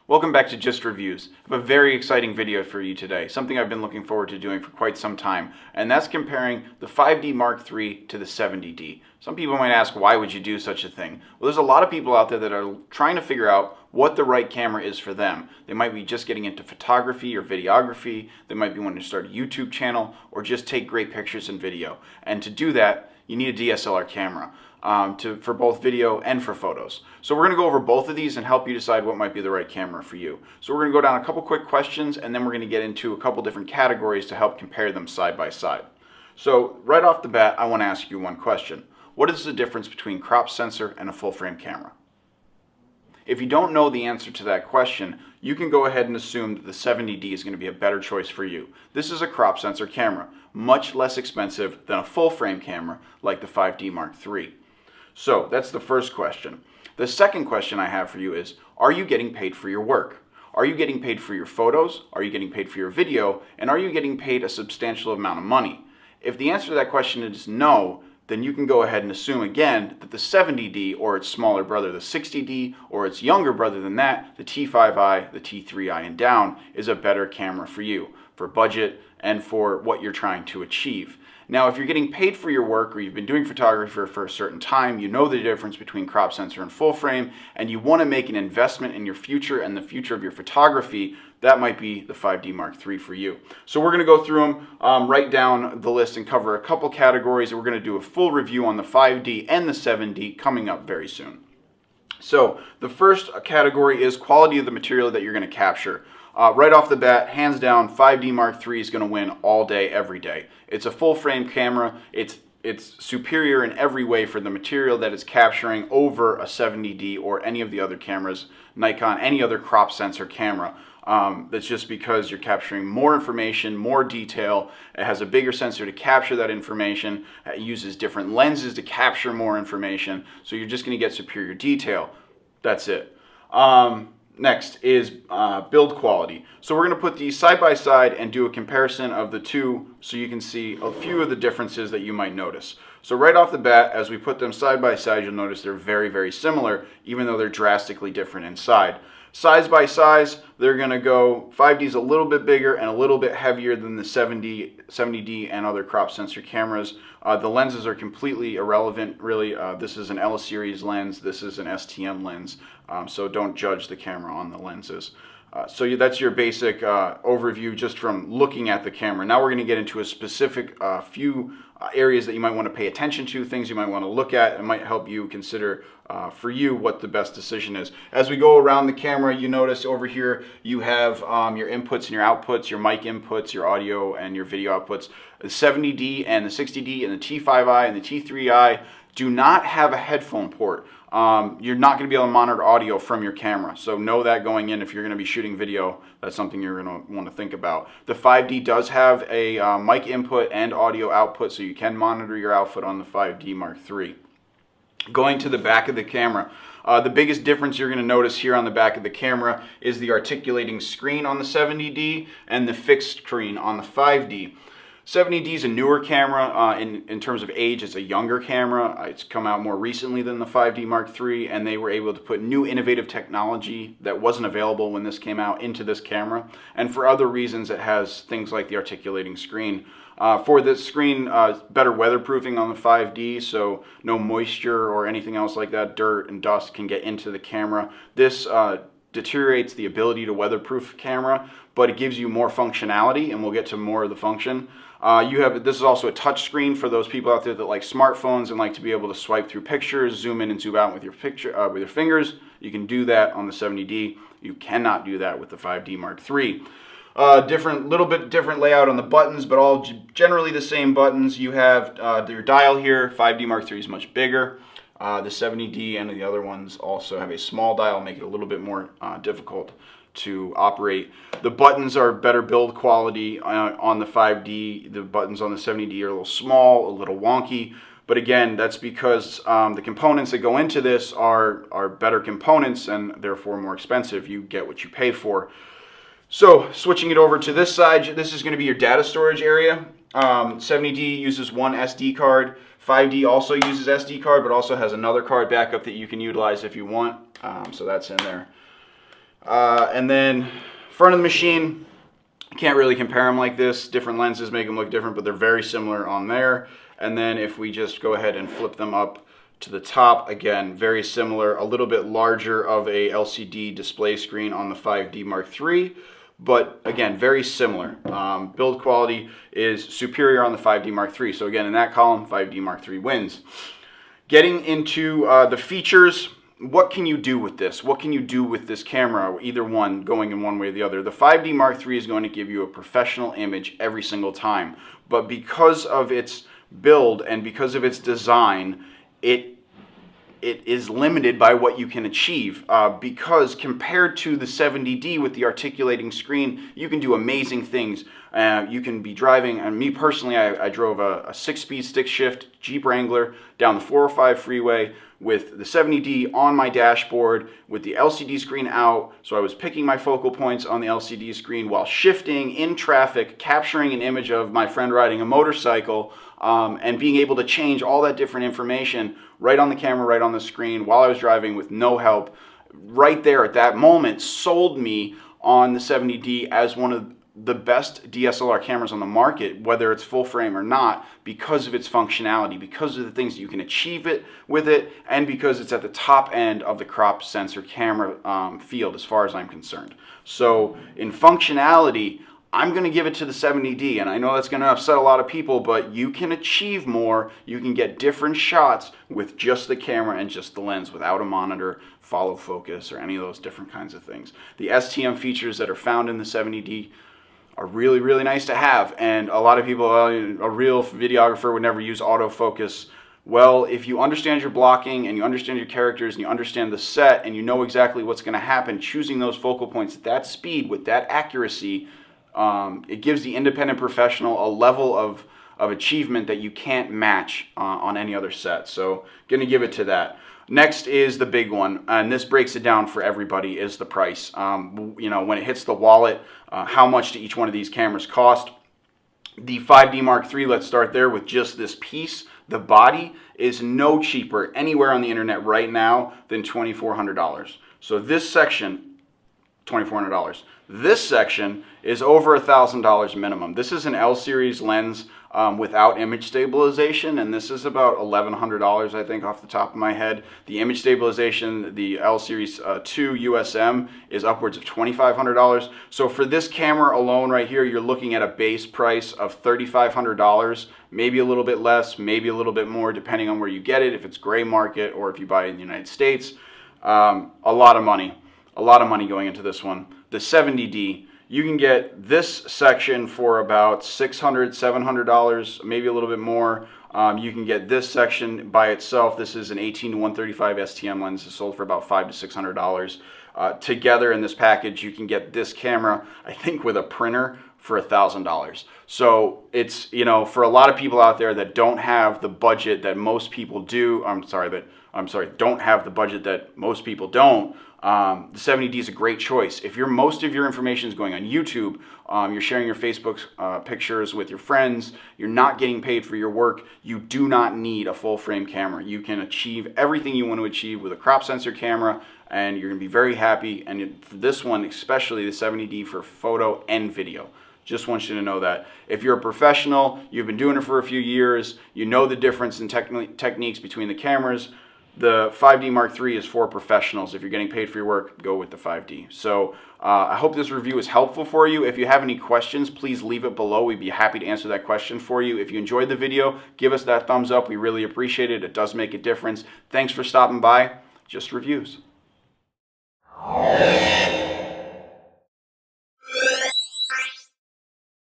Welcome back to Just Reviews. I have a very exciting video for you today, something I've been looking forward to doing for quite some time, and that's comparing the 5D Mark III to the 70D. Some people might ask, why would you do such a thing? Well, there's a lot of people out there that are trying to figure out what the right camera is for them. They might be just getting into photography or videography, they might be wanting to start a YouTube channel, or just take great pictures and video. And to do that, you need a DSLR camera. For both video and for photos. So we're going to go over both of these and help you decide what might be the right camera for you. So we're going to go down a couple quick questions and then we're going to get into a couple different categories to help compare them side by side. So right off the bat, I want to ask you one question. What is the difference between crop sensor and a full frame camera? If you don't know the answer to that question, you can go ahead and assume that the 70D is going to be a better choice for you. This is a crop sensor camera, much less expensive than a full frame camera like the 5D Mark III. So that's the first question. The second question I have for you is, are you getting paid for your work? Are you getting paid for your photos? Are you getting paid for your video? And are you getting paid a substantial amount of money? If the answer to that question is no, then you can go ahead and assume again that the 70D or its smaller brother, the 60D, or its younger brother than that, the T5i, the T3i and down, is a better camera for you, for budget and for what you're trying to achieve. Now, if you're getting paid for your work or you've been doing photography for a certain time, you know the difference between crop sensor and full frame, and you want to make an investment in your future and the future of your photography, that might be the 5D Mark III for you. So we're going to go through them, write down the list and cover a couple categories. We're going to do a full review on the 5D and the 7D coming up very soon. So the first category is quality of the material that you're going to capture. Right off the bat, hands down, 5D Mark III is going to win all day, every day. It's a full frame camera. It's superior in every way for the material that it's capturing over a 70D or any of the other cameras, Nikon, any other crop sensor camera. That's just because you're capturing more information, more detail. It has a bigger sensor to capture that information. It uses different lenses to capture more information. So you're just going to get superior detail. That's it. Next is build quality. So we're going to put these side by side and do a comparison of the two so you can see a few of the differences that you might notice. So right off the bat, as we put them side by side, you'll notice they're very, very similar, even though they're drastically different inside. Size by size, they're going to go, 5D is a little bit bigger and a little bit heavier than the 70D and other crop sensor cameras. The lenses are completely irrelevant, really. This is an L series lens, this is an STM lens, so don't judge the camera on the lenses. So that's your basic overview just from looking at the camera. Now we're going to get into a specific few areas that you might want to pay attention to, things you might want to look at, and might help you consider for you what the best decision is. As we go around the camera, you notice over here you have your inputs and your outputs, your mic inputs, your audio and your video outputs. The 70D and the 60D and the T5i and the T3i do not have a headphone port. You're not going to be able to monitor audio from your camera, so know that going in. If you're going to be shooting video, that's something you're going to want to think about. The 5D does have a mic input and audio output, so you can monitor your output on the 5D Mark III. Going to the back of the camera, the biggest difference you're going to notice here on the back of the camera is the articulating screen on the 70D and the fixed screen on the 5D. 70D is a newer camera in terms of age. It's a younger camera. It's come out more recently than the 5D Mark III, and they were able to put new innovative technology that wasn't available when this came out into this camera. And for other reasons, it has things like the articulating screen. For this screen, better weatherproofing on the 5D, so no moisture or anything else like that, dirt and dust can get into the camera. This deteriorates the ability to weatherproof camera, but it gives you more functionality, and we'll get to more of the function. This is also a touch screen for those people out there that like smartphones and like to be able to swipe through pictures, zoom in and zoom out with your with your fingers. You can do that on the 70D. You cannot do that with the 5D Mark III. Little bit different layout on the buttons, but all generally the same buttons. You have your dial here. 5D Mark III is much bigger. The 70D and the other ones also have a small dial, make it a little bit more difficult to operate. The buttons are better build quality on the 5D. The buttons on the 70D are a little small, a little wonky, but again, that's because the components that go into this are better components and therefore more expensive. You get what you pay for. So switching it over to this side, this is going to be your data storage area. 70D uses one SD card. 5D also uses SD card, but also has another card backup that you can utilize if you want. So that's in there. And then front of the machine, can't really compare them like this. Different lenses make them look different, but they're very similar on there. And then if we just go ahead and flip them up to the top, again, very similar, a little bit larger of a LCD display screen on the 5D Mark III, but again, very similar. Build quality is superior on the 5D Mark III. So again, in that column, 5D Mark III wins. Getting into the features, what can you do with this? What can you do with this camera? Either one, going in one way or the other. The 5D Mark III is going to give you a professional image every single time, but because of its build and because of its design, it is limited by what you can achieve, because compared to the 70D with the articulating screen, you can do amazing things. You can be driving, and me personally, I drove a 6-speed stick shift Jeep Wrangler down the 405 freeway with the 70D on my dashboard with the LCD screen out, so I was picking my focal points on the LCD screen while shifting in traffic, capturing an image of my friend riding a motorcycle, and being able to change all that different information right on the camera, right on the screen while I was driving with no help. Right there at that moment sold me on the 70D as one of the best DSLR cameras on the market, whether it's full frame or not, because of its functionality, because of the things that you can achieve with it, and because it's at the top end of the crop sensor camera field as far as I'm concerned. So in functionality, I'm going to give it to the 70D, and I know that's going to upset a lot of people, but you can achieve more. You can get different shots with just the camera and just the lens without a monitor, follow focus, or any of those different kinds of things. The STM features that are found in the 70D are really, really nice to have, and a lot of people, a real videographer would never use autofocus. Well, if you understand your blocking and you understand your characters and you understand the set and you know exactly what's going to happen, choosing those focal points at that speed with that accuracy, it gives the independent professional a level of achievement that you can't match on any other set. So going to give it to that. Next is the big one, and this breaks it down for everybody, is the price. You know, when it hits the wallet, how much do each one of these cameras cost? The 5D Mark III, let's start there with just this piece. The body is no cheaper anywhere on the internet right now than $2,400. So this section, $2,400. This section is over $1,000 minimum. This is an L series lens without image stabilization, and this is about $1,100, I think, off the top of my head. The image stabilization, the L series 2 USM, is upwards of $2,500. So for this camera alone right here, you're looking at a base price of $3,500, maybe a little bit less, maybe a little bit more, depending on where you get it, if it's gray market or if you buy it in the United States. A lot of money. A lot of money going into this one. The 70D, you can get this section for about $600, $700, maybe a little bit more. You can get this section by itself. This is an 18-135 STM lens. It's sold for about $500 to $600. Together in this package, you can get this camera, I think, with a printer for $1,000. So it's, you know, for a lot of people out there that don't have the budget that most people do, don't have the budget that most people don't, the 70D is a great choice. If most of your information is going on YouTube, you're sharing your Facebook pictures with your friends, you're not getting paid for your work, you do not need a full frame camera. You can achieve everything you want to achieve with a crop sensor camera, and you're going to be very happy. And for this one, especially the 70D, for photo and video. Just want you to know that. If you're a professional, you've been doing it for a few years, you know the difference in techniques between the cameras, the 5D Mark III is for professionals. If you're getting paid for your work, go with the 5D. So I hope this review is helpful for you. If you have any questions, please leave it below. We'd be happy to answer that question for you. If you enjoyed the video, give us that thumbs up. We really appreciate it. It does make a difference. Thanks for stopping by. Just Reviews.